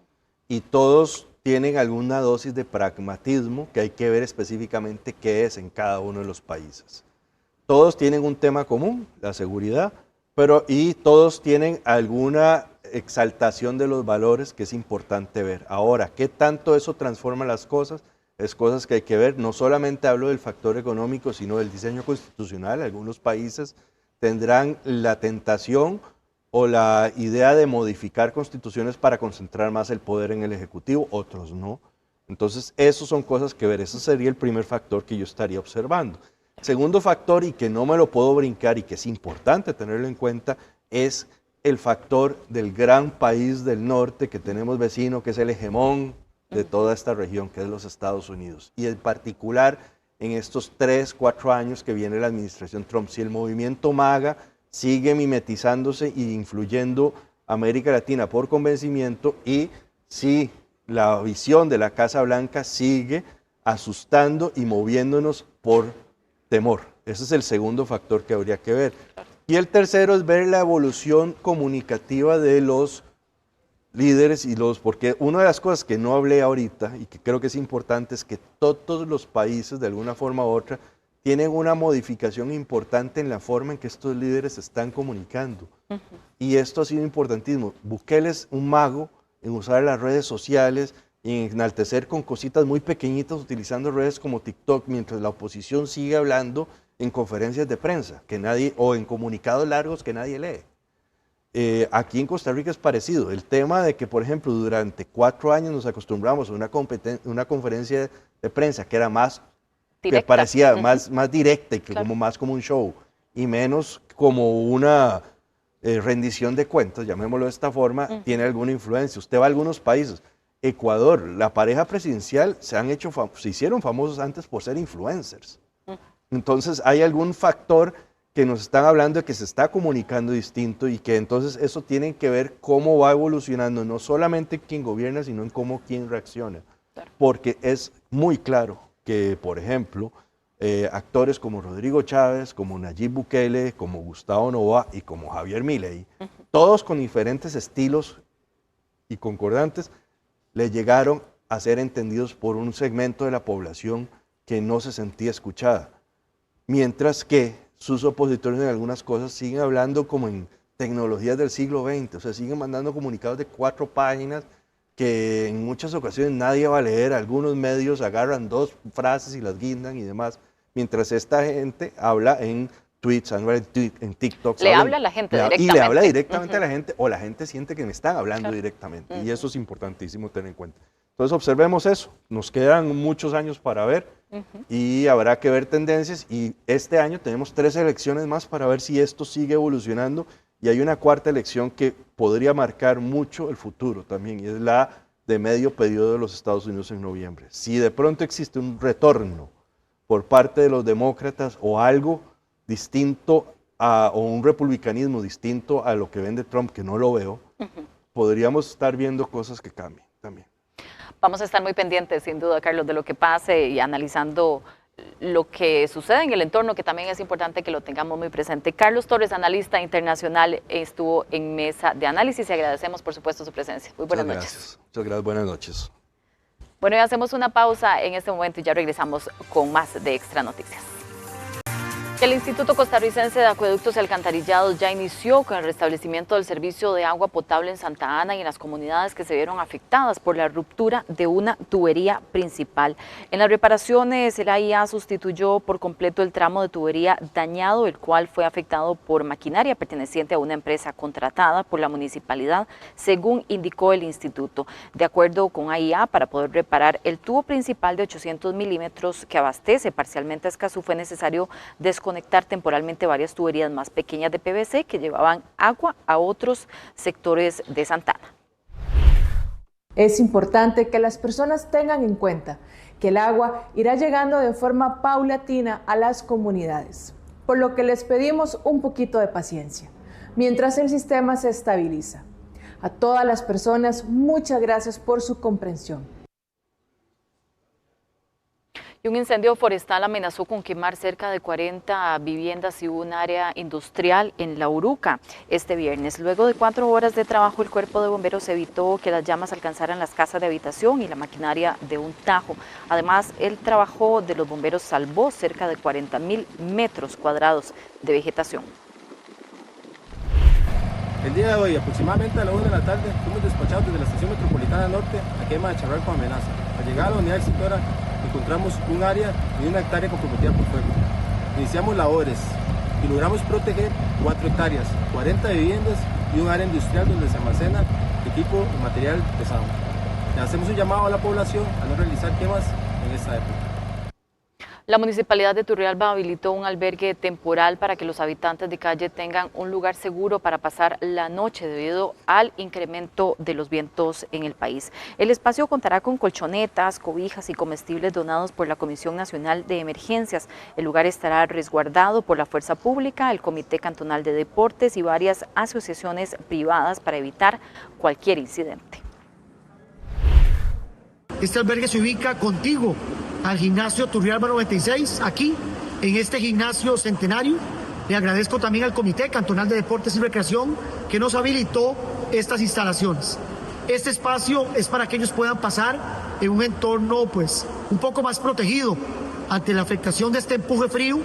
y todos tienen alguna dosis de pragmatismo que hay que ver específicamente qué es en cada uno de los países. Todos tienen un tema común, la seguridad, y todos tienen alguna exaltación de los valores que es importante ver. Ahora, ¿qué tanto eso transforma las cosas? Es cosas que hay que ver, no solamente hablo del factor económico, sino del diseño constitucional. Algunos países tendrán la tentación o la idea de modificar constituciones para concentrar más el poder en el Ejecutivo, otros no. Entonces, esos son cosas que ver, ese sería el primer factor que yo estaría observando. Segundo factor, y que no me lo puedo brincar y que es importante tenerlo en cuenta, es el factor del gran país del norte que tenemos vecino, que es el hegemón de toda esta región, que es los Estados Unidos. Y en particular, en estos 3, 4 años que viene la administración Trump, si el movimiento MAGA sigue mimetizándose e influyendo a América Latina por convencimiento, y si la visión de la Casa Blanca sigue asustando y moviéndonos por temor. Ese es el segundo factor que habría que ver. Y el tercero es ver la evolución comunicativa de los líderes porque una de las cosas que no hablé ahorita y que creo que es importante es que todos los países de alguna forma u otra tienen una modificación importante en la forma en que estos líderes se están comunicando. Y esto ha sido importantísimo. Bukele es un mago en usar las redes sociales y enaltecer con cositas muy pequeñitas utilizando redes como TikTok, mientras la oposición sigue hablando en conferencias de prensa o en comunicados largos que nadie lee. Aquí en Costa Rica es parecido. El tema de que, por ejemplo, durante 4 años nos acostumbramos a una conferencia de prensa que era más directa, que parecía más directa y que más como un show y menos como una rendición de cuentas, llamémoslo de esta forma, tiene alguna influencia. Usted va a algunos países, Ecuador, la pareja presidencial se hicieron famosos antes por ser influencers. Entonces hay algún factor que nos están hablando de que se está comunicando distinto y que entonces eso tiene que ver cómo va evolucionando, no solamente quién gobierna, sino en cómo quién reacciona. Claro. Porque es muy claro que, por ejemplo, actores como Rodrigo Chávez, como Nayib Bukele, como Gustavo Noboa y como Javier Milei, todos con diferentes estilos y concordantes, le llegaron a ser entendidos por un segmento de la población que no se sentía escuchada. Mientras que sus opositores en algunas cosas siguen hablando como en tecnologías del siglo XX, o sea, siguen mandando comunicados de 4 páginas que en muchas ocasiones nadie va a leer, algunos medios agarran 2 frases y las guindan y demás, mientras esta gente habla en tweets, en TikTok. Le habla a la gente directamente. Y le habla directamente a la gente, o la gente siente que me están hablando directamente, y eso es importantísimo tener en cuenta. Entonces observemos eso, nos quedan muchos años para ver y habrá que ver tendencias, y este año tenemos 3 elecciones más para ver si esto sigue evolucionando, y hay una 4ª elección que podría marcar mucho el futuro también, y es la de medio periodo de los Estados Unidos en noviembre. Si de pronto existe un retorno por parte de los demócratas o algo distinto o un republicanismo distinto a lo que vende Trump, que no lo veo, podríamos estar viendo cosas que cambien también. Vamos a estar muy pendientes, sin duda, Carlos, de lo que pase y analizando lo que sucede en el entorno, que también es importante que lo tengamos muy presente. Carlos Torres, analista internacional, estuvo en Mesa de Análisis y agradecemos, por supuesto, su presencia. Muy buenas noches. Muchas gracias, buenas noches. Bueno, y hacemos una pausa en este momento y ya regresamos con más de Extra Noticias. El Instituto Costarricense de Acueductos y Alcantarillados ya inició con el restablecimiento del servicio de agua potable en Santa Ana y en las comunidades que se vieron afectadas por la ruptura de una tubería principal. En las reparaciones, el AIA sustituyó por completo el tramo de tubería dañado, el cual fue afectado por maquinaria perteneciente a una empresa contratada por la municipalidad, según indicó el instituto. De acuerdo con AIA, para poder reparar el tubo principal de 800 milímetros que abastece parcialmente a Escazú, fue necesario desconectar temporalmente varias tuberías más pequeñas de PVC que llevaban agua a otros sectores de Santa Ana. Es importante que las personas tengan en cuenta que el agua irá llegando de forma paulatina a las comunidades, por lo que les pedimos un poquito de paciencia, mientras el sistema se estabiliza. A todas las personas, muchas gracias por su comprensión. Y un incendio forestal amenazó con quemar cerca de 40 viviendas y un área industrial en La Uruca este viernes. Luego de 4 horas de trabajo, el cuerpo de bomberos evitó que las llamas alcanzaran las casas de habitación y la maquinaria de un tajo. Además, el trabajo de los bomberos salvó cerca de 40.000 metros cuadrados de vegetación. El día de hoy, aproximadamente a la 1 de la tarde, fuimos despachados desde la estación metropolitana norte a quema de charal con amenaza. Al llegar a la unidad extintora, encontramos un área de 1 hectárea comprometida por fuego. Iniciamos labores y logramos proteger 4 hectáreas, 40 viviendas y un área industrial donde se almacena equipo y material pesado. Le hacemos un llamado a la población a no realizar quemas en esta época. La Municipalidad de Turrialba habilitó un albergue temporal para que los habitantes de calle tengan un lugar seguro para pasar la noche debido al incremento de los vientos en el país. El espacio contará con colchonetas, cobijas y comestibles donados por la Comisión Nacional de Emergencias. El lugar estará resguardado por la Fuerza Pública, el Comité Cantonal de Deportes y varias asociaciones privadas para evitar cualquier incidente. Este albergue se ubica contiguo al gimnasio Turrialba 96, aquí, en este gimnasio centenario. Le agradezco también al Comité Cantonal de Deportes y Recreación que nos habilitó estas instalaciones. Este espacio es para que ellos puedan pasar en un entorno pues un poco más protegido ante la afectación de este empuje frío.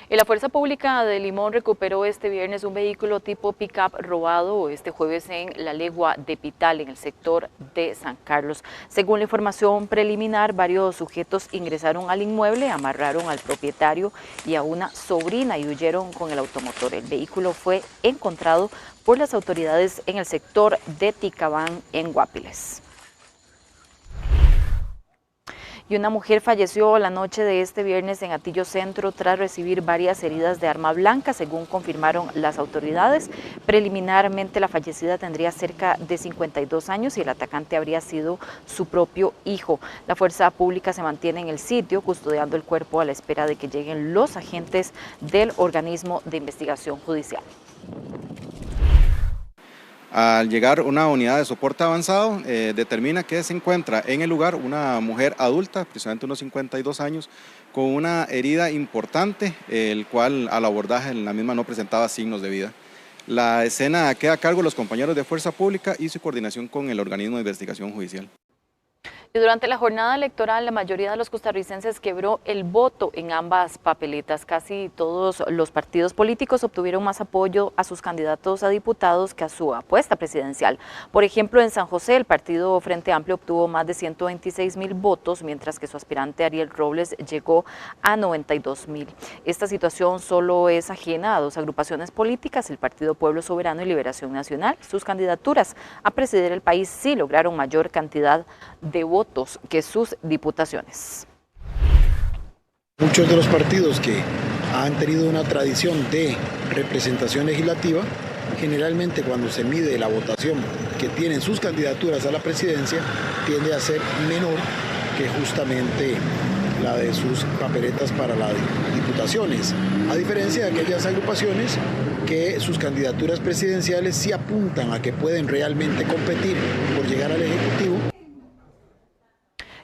Y la Fuerza Pública de Limón recuperó este viernes un vehículo tipo pick-up robado este jueves en la Legua de Pital, en el sector de San Carlos. Según la información preliminar, varios sujetos ingresaron al inmueble, amarraron al propietario y a una sobrina y huyeron con el automotor. El vehículo fue encontrado por las autoridades en el sector de Ticabán, en Guapiles. Y una mujer falleció la noche de este viernes en Atillo Centro tras recibir varias heridas de arma blanca, según confirmaron las autoridades. Preliminarmente, la fallecida tendría cerca de 52 años y el atacante habría sido su propio hijo. La Fuerza Pública se mantiene en el sitio custodiando el cuerpo a la espera de que lleguen los agentes del organismo de investigación judicial. Al llegar una unidad de soporte avanzado, determina que se encuentra en el lugar una mujer adulta, aproximadamente unos 52 años, con una herida importante, el cual al abordaje la misma no presentaba signos de vida. La escena queda a cargo de los compañeros de Fuerza Pública y su coordinación con el organismo de investigación judicial. Y durante la jornada electoral, la mayoría de los costarricenses quebró el voto en ambas papeletas. Casi todos los partidos políticos obtuvieron más apoyo a sus candidatos a diputados que a su apuesta presidencial. Por ejemplo, en San José, el partido Frente Amplio obtuvo más de 126,000 votos, mientras que su aspirante Ariel Robles llegó a 92,000. Esta situación solo es ajena a dos agrupaciones políticas, el Partido Pueblo Soberano y Liberación Nacional. Sus candidaturas a presidir el país sí lograron mayor cantidad de votos que sus diputaciones. Muchos de los partidos que han tenido una tradición de representación legislativa, generalmente cuando se mide la votación que tienen sus candidaturas a la presidencia, tiende a ser menor que justamente la de sus papeletas para las diputaciones, a diferencia de aquellas agrupaciones que sus candidaturas presidenciales sí apuntan a que pueden realmente competir por llegar al Ejecutivo.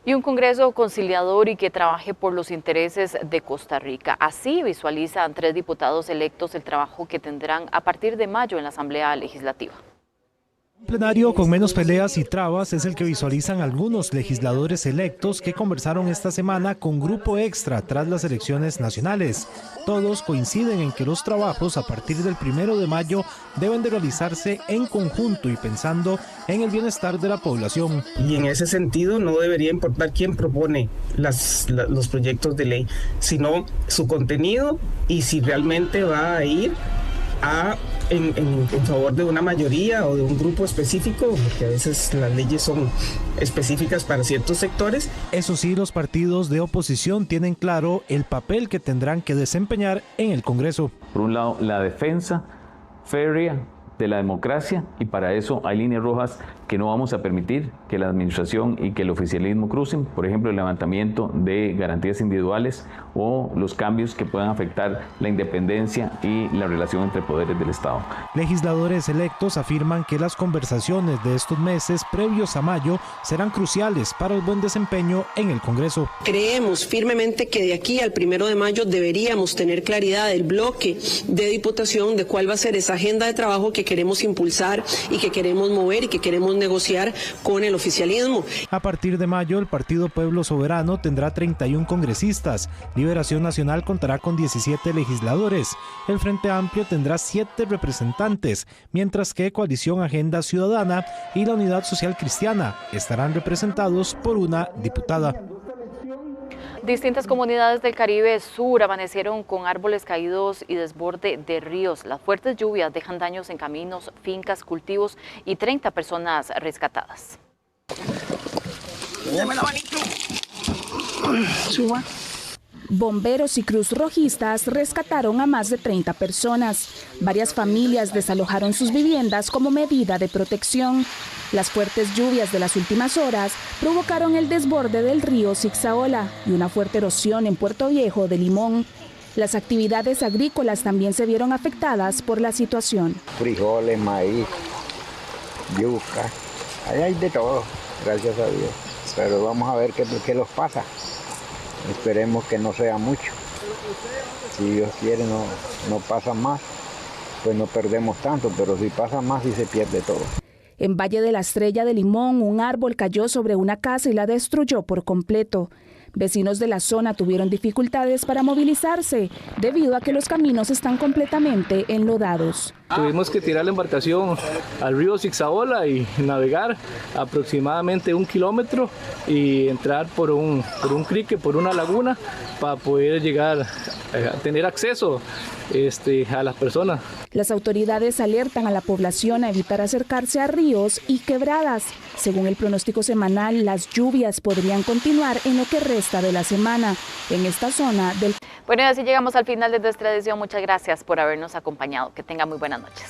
Y un Congreso conciliador y que trabaje por los intereses de Costa Rica. Así visualizan 3 diputados electos el trabajo que tendrán a partir de mayo en la Asamblea Legislativa. Un plenario con menos peleas y trabas es el que visualizan algunos legisladores electos que conversaron esta semana con Grupo Extra tras las elecciones nacionales. Todos coinciden en que los trabajos a partir del 1 de mayo deben de realizarse en conjunto y pensando en el bienestar de la población. Y en ese sentido no debería importar quién propone los proyectos de ley, sino su contenido y si realmente va a ir en favor de una mayoría o de un grupo específico, porque a veces las leyes son específicas para ciertos sectores. Eso sí, los partidos de oposición tienen claro el papel que tendrán que desempeñar en el Congreso. Por un lado, la defensa férrea de la democracia, y para eso hay líneas rojas que no vamos a permitir que la administración y que el oficialismo crucen, por ejemplo el levantamiento de garantías individuales o los cambios que puedan afectar la independencia y la relación entre poderes del Estado. Legisladores electos afirman que las conversaciones de estos meses previos a mayo serán cruciales para el buen desempeño en el Congreso. Creemos firmemente que de aquí al 1 de mayo deberíamos tener claridad del bloque de diputación de cuál va a ser esa agenda de trabajo que queremos impulsar y que queremos mover y que queremos negociar con el oficialismo. A partir de mayo, el Partido Pueblo Soberano tendrá 31 congresistas, Liberación Nacional contará con 17 legisladores, el Frente Amplio tendrá 7 representantes, mientras que Coalición Agenda Ciudadana y la Unidad Social Cristiana estarán representados por una diputada. Distintas comunidades del Caribe Sur amanecieron con árboles caídos y desborde de ríos. Las fuertes lluvias dejan daños en caminos, fincas, cultivos y 30 personas rescatadas. Bomberos y Cruz Rojistas rescataron a más de 30 personas. Varias familias desalojaron sus viviendas como medida de protección. Las fuertes lluvias de las últimas horas provocaron el desborde del río Zixaola y una fuerte erosión en Puerto Viejo de Limón. Las actividades agrícolas también se vieron afectadas por la situación. Frijoles, maíz, yuca, ahí hay de todo, gracias a Dios. Pero vamos a ver qué los pasa. Esperemos que no sea mucho. Si Dios quiere no pasa más, pues no perdemos tanto, pero si pasa más sí se pierde todo. En Valle de la Estrella de Limón, un árbol cayó sobre una casa y la destruyó por completo. Vecinos de la zona tuvieron dificultades para movilizarse debido a que los caminos están completamente enlodados. Tuvimos que tirar la embarcación al río Zixaola y navegar aproximadamente 1 kilómetro y entrar por un crique, por una laguna, para poder llegar a tener acceso a las personas. Las autoridades alertan a la población a evitar acercarse a ríos y quebradas. Según el pronóstico semanal, las lluvias podrían continuar en lo que resta de la semana en esta zona del... Bueno, y así llegamos al final de nuestra edición. Muchas gracias por habernos acompañado. Que tengan muy buenas noches.